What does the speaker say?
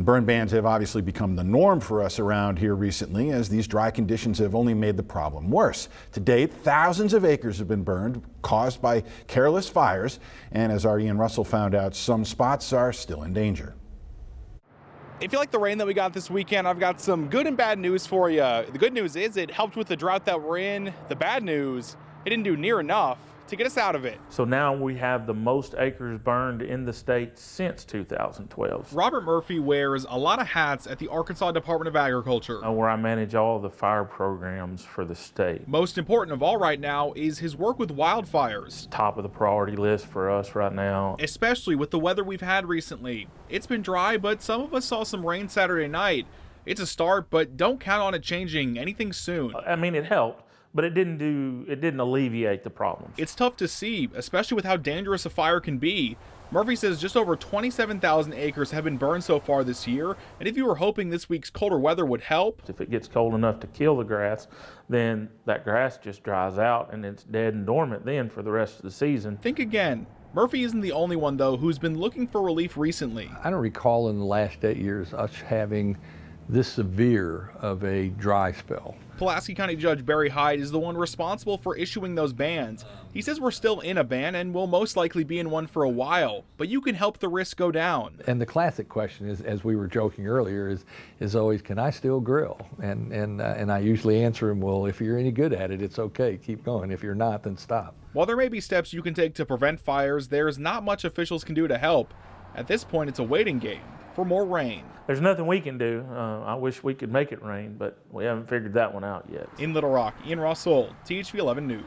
Burn bans have obviously become the norm for us around here recently, as these dry conditions have only made the problem worse. To date, thousands of acres have been burned, caused by careless fires, and as our Ian Russell found out, some spots are still in danger. If you like the rain that we got this weekend, I've got some good and bad news for you. The good news is it helped with the drought that we're in. The bad news, it didn't do near enough to get us out of it. So now we have the most acres burned in the state since 2012. Robert Murphy wears a lot of hats at the Arkansas Department of Agriculture, Where I manage all the fire programs for the state. Most important of all right now is his work with wildfires. Top of the priority list for us right now. Especially with the weather we've had recently. It's been dry, but some of us saw some rain Saturday night. It's a start, but don't count on it changing anything soon. I mean, it helped, but it didn't alleviate the problems. It's tough to see, especially with how dangerous a fire can be. Murphy says just over 27,000 acres have been burned so far this year, and if you were hoping this week's colder weather would help, if it gets cold enough to kill the grass, then that grass just dries out and it's dead and dormant then for the rest of the season. Think again. Murphy isn't the only one, though, who's been looking for relief recently. I don't recall in the last 8 years us having this severe of a dry spell. Pulaski County Judge Barry Hyde is the one responsible for issuing those bans. He says we're still in a ban and will most likely be in one for a while, but you can help the risk go down. And the classic question is, as we were joking earlier, is always, can I still grill? And I usually answer him, well, if you're any good at it, it's okay, keep going. If you're not, then stop. While there may be steps you can take to prevent fires, there's not much officials can do to help. At this point, it's a waiting game for more rain. There's nothing we can do. I wish we could make it rain, but we haven't figured that one out yet. In Little Rock, Ian Russell, THV 11 News.